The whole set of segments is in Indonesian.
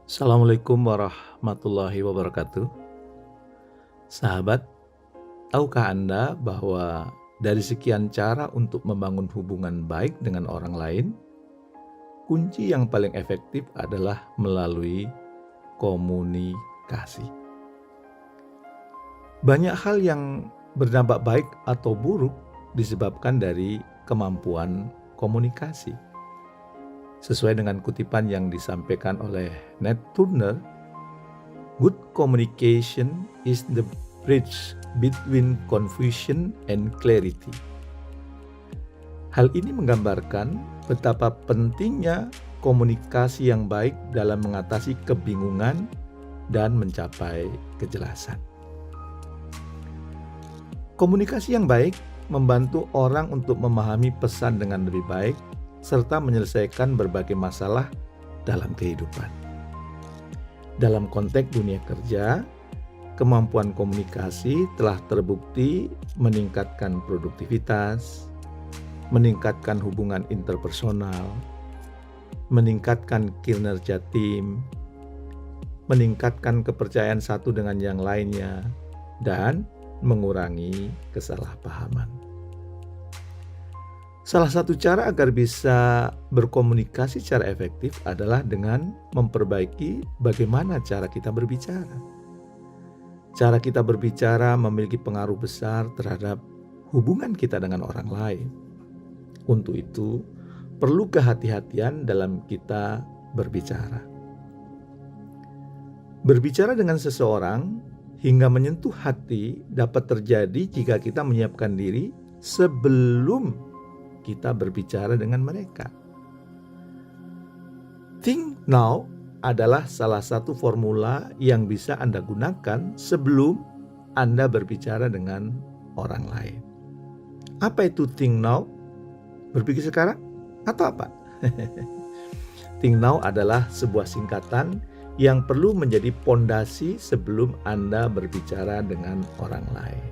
Assalamualaikum warahmatullahi wabarakatuh. Sahabat, tahukah Anda bahwa dari sekian cara untuk membangun hubungan baik dengan orang lain, kunci yang paling efektif adalah melalui komunikasi. Banyak hal yang berdampak baik atau buruk disebabkan dari kemampuan komunikasi. Sesuai dengan kutipan yang disampaikan oleh Nat Turner, good communication is the bridge between confusion and clarity. Hal ini menggambarkan betapa pentingnya komunikasi yang baik dalam mengatasi kebingungan dan mencapai kejelasan. Komunikasi yang baik membantu orang untuk memahami pesan dengan lebih baik serta menyelesaikan berbagai masalah dalam kehidupan. Dalam konteks dunia kerja, kemampuan komunikasi telah terbukti meningkatkan produktivitas, meningkatkan hubungan interpersonal, meningkatkan kinerja tim, meningkatkan kepercayaan satu dengan yang lainnya, dan mengurangi kesalahpahaman. Salah satu cara agar bisa berkomunikasi secara efektif adalah dengan memperbaiki bagaimana cara kita berbicara. Cara kita berbicara memiliki pengaruh besar terhadap hubungan kita dengan orang lain. Untuk itu, perlu kehati-hatian dalam kita berbicara. Berbicara dengan seseorang hingga menyentuh hati dapat terjadi jika kita menyiapkan diri sebelum kita berbicara dengan mereka. Think now adalah salah satu formula yang bisa Anda gunakan sebelum Anda berbicara dengan orang lain. Apa itu think now? Berpikir sekarang atau apa? Think now adalah sebuah singkatan yang perlu menjadi pondasi sebelum Anda berbicara dengan orang lain.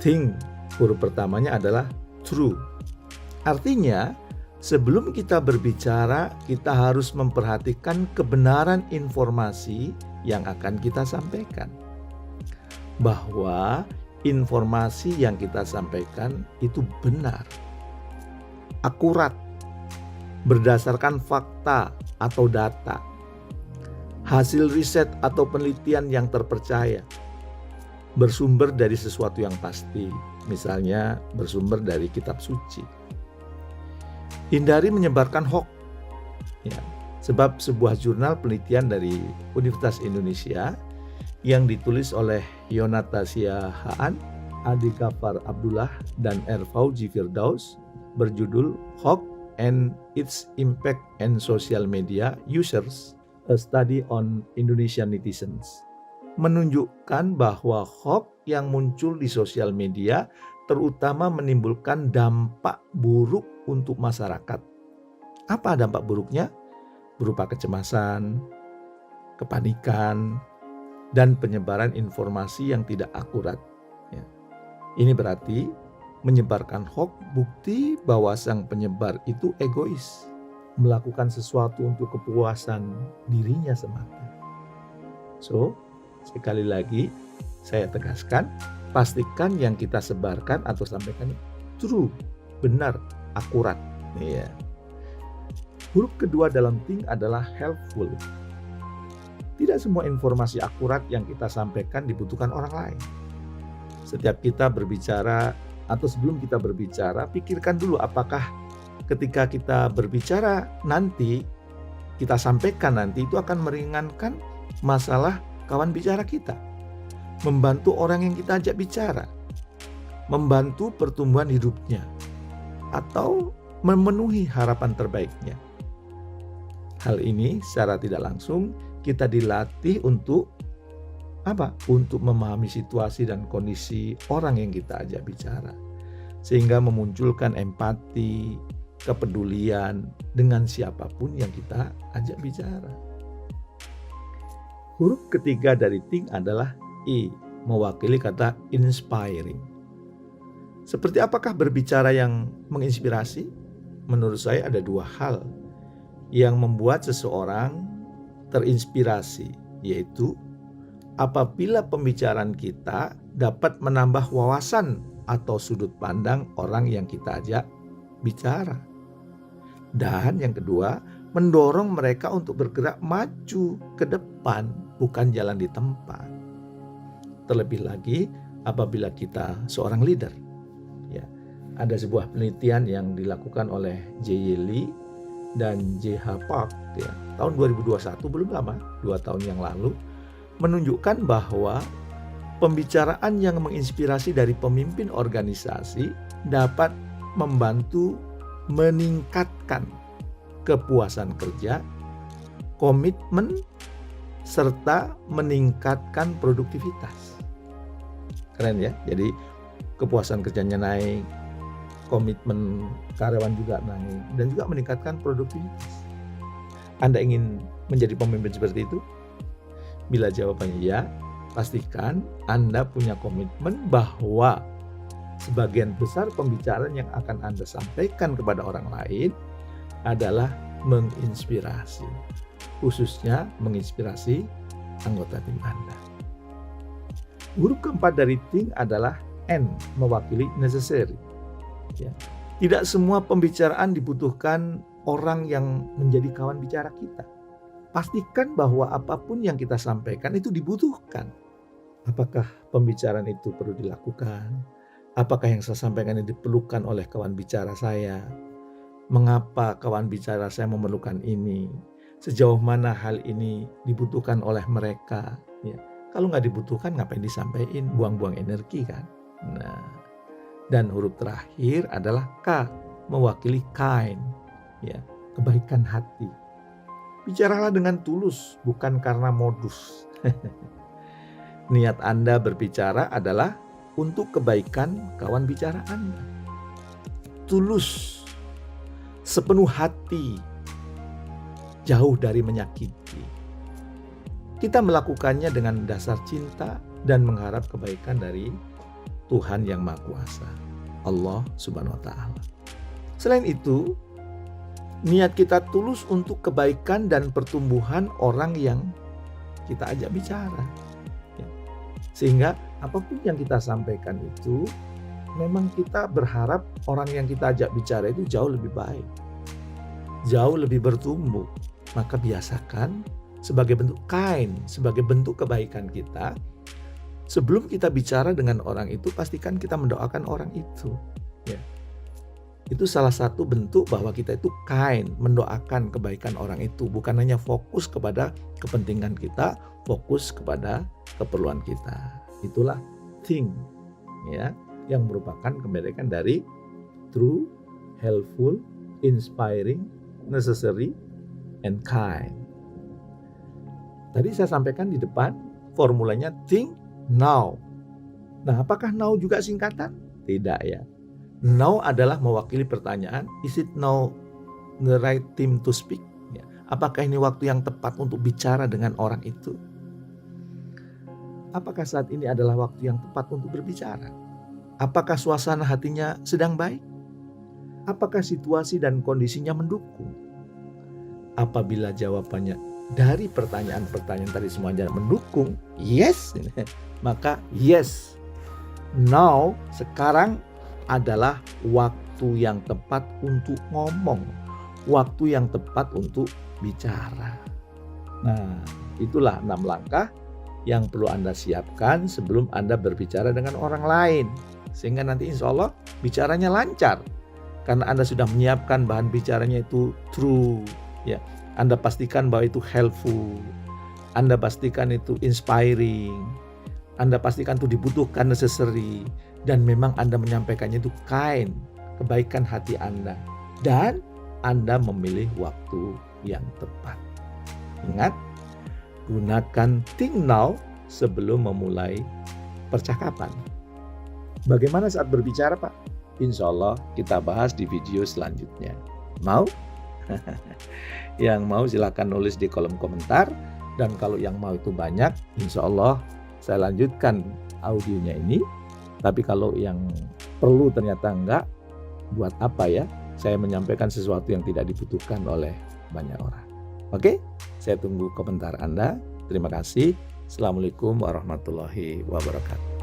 Think, huruf pertamanya adalah true. Artinya, sebelum kita berbicara, kita harus memperhatikan kebenaran informasi yang akan kita sampaikan. Bahwa informasi yang kita sampaikan itu benar, akurat, berdasarkan fakta atau data, hasil riset atau penelitian yang terpercaya, bersumber dari sesuatu yang pasti, misalnya bersumber dari kitab suci. Hindari menyebarkan hoax, ya, sebab sebuah jurnal penelitian dari Universitas Indonesia yang ditulis oleh Yonatasia Haan, Adi Ghaffar Abdullah, dan Fauzi Firdaus berjudul Hoax and its Impact on Social Media Users, a Study on Indonesian Netizens, menunjukkan bahwa hoax yang muncul di sosial media terutama menimbulkan dampak buruk untuk masyarakat. Apa dampak buruknya? Berupa kecemasan, kepanikan, dan penyebaran informasi yang tidak akurat. Ya. Ini berarti menyebarkan hoax bukti bahwa sang penyebar itu egois, melakukan sesuatu untuk kepuasan dirinya semata. So, sekali lagi saya tegaskan, pastikan yang kita sebarkan atau sampaikan true, benar, akurat. Ya. Huruf kedua dalam think adalah helpful. Tidak semua informasi akurat yang kita sampaikan dibutuhkan orang lain. Setiap kita berbicara atau sebelum kita berbicara, pikirkan dulu apakah ketika kita berbicara nanti, kita sampaikan nanti itu akan meringankan masalah kawan bicara kita, membantu orang yang kita ajak bicara, membantu pertumbuhan hidupnya, atau memenuhi harapan terbaiknya. Hal ini secara tidak langsung kita dilatih untuk apa? Untuk memahami situasi dan kondisi orang yang kita ajak bicara, sehingga memunculkan empati, kepedulian dengan siapapun yang kita ajak bicara. Huruf ketiga dari think adalah I, mewakili kata inspiring. Seperti apakah berbicara yang menginspirasi? Menurut saya ada dua hal. yang membuat seseorang terinspirasi, yaitu apabila pembicaraan kita dapat menambah wawasan atau sudut pandang orang yang kita ajak bicara. Dan yang kedua, mendorong mereka untuk bergerak maju ke depan, bukan jalan di tempat. Terlebih lagi apabila kita seorang leader. Ya, ada sebuah penelitian yang dilakukan oleh J.Y. Lee dan J.H. Park ya, tahun 2021, belum lama, 2 tahun yang lalu, menunjukkan bahwa pembicaraan yang menginspirasi dari pemimpin organisasi dapat membantu meningkatkan kepuasan kerja, komitmen, serta meningkatkan produktivitas. Keren ya, jadi kepuasan kerjanya naik, komitmen karyawan juga naik, dan juga meningkatkan produktivitas. Anda ingin menjadi pemimpin seperti itu? Bila jawabannya ya, pastikan Anda punya komitmen bahwa sebagian besar pembicaraan yang akan Anda sampaikan kepada orang lain adalah menginspirasi, khususnya menginspirasi anggota tim Anda. Huruf keempat dari think adalah N, mewakili necessary. Ya. Tidak semua pembicaraan dibutuhkan orang yang menjadi kawan bicara kita. Pastikan bahwa apapun yang kita sampaikan itu dibutuhkan. Apakah pembicaraan itu perlu dilakukan? Apakah yang saya sampaikan ini diperlukan oleh kawan bicara saya? Mengapa kawan bicara saya memerlukan ini? Sejauh mana hal ini dibutuhkan oleh mereka? Ya. Kalau nggak dibutuhkan, ngapain disampaikan? Buang-buang energi kan? Nah, dan huruf terakhir adalah K, mewakili kind, ya, kebaikan hati. Bicaralah dengan tulus, bukan karena modus. Niat Anda berbicara adalah untuk kebaikan kawan bicara Anda. Tulus, sepenuh hati, jauh dari menyakiti. Kita melakukannya dengan dasar cinta dan mengharap kebaikan dari Tuhan yang Maha Kuasa, Allah Subhanahu wa Ta'ala. Selain itu, niat kita tulus untuk kebaikan dan pertumbuhan orang yang kita ajak bicara. Sehingga apapun yang kita sampaikan itu, memang kita berharap orang yang kita ajak bicara itu jauh lebih baik, jauh lebih bertumbuh. Maka biasakan sebagai bentuk kind, sebagai bentuk kebaikan kita, sebelum kita bicara dengan orang itu, pastikan kita mendoakan orang itu. Ya. Itu salah satu bentuk bahwa kita itu kind, mendoakan kebaikan orang itu. Bukan hanya fokus kepada kepentingan kita, fokus kepada keperluan kita. Itulah think, ya, yang merupakan kebalikan dari true, helpful, inspiring, necessary, and kind. Tadi saya sampaikan di depan, formulanya think now. Nah, apakah now juga singkatan? Tidak ya. Now adalah mewakili pertanyaan, is it now the right time to speak? Ya. Apakah ini waktu yang tepat untuk bicara dengan orang itu? Apakah saat ini adalah waktu yang tepat untuk berbicara? Apakah suasana hatinya sedang baik? Apakah situasi dan kondisinya mendukung? Apabila jawabannya dari pertanyaan-pertanyaan tadi semuanya mendukung, yes, maka yes, now, sekarang adalah waktu yang tepat untuk ngomong, waktu yang tepat untuk bicara. Nah, itulah 6 langkah yang perlu Anda siapkan sebelum Anda berbicara dengan orang lain, sehingga nanti insya Allah bicaranya lancar, karena Anda sudah menyiapkan bahan bicaranya itu true, ya. Anda pastikan bahwa itu helpful, Anda pastikan itu inspiring, Anda pastikan itu dibutuhkan, necessary, dan memang Anda menyampaikannya itu kind, kebaikan hati Anda, dan Anda memilih waktu yang tepat. Ingat, gunakan think now sebelum memulai percakapan. Bagaimana saat berbicara, Pak? Insya Allah kita bahas di video selanjutnya. Mau? Yang mau silakan nulis di kolom komentar, dan kalau yang mau itu banyak, insya Allah saya lanjutkan audionya ini. Tapi kalau yang perlu ternyata enggak, buat apa ya saya menyampaikan sesuatu yang tidak dibutuhkan oleh banyak orang. Oke, saya tunggu komentar Anda. Terima kasih. Assalamualaikum warahmatullahi wabarakatuh.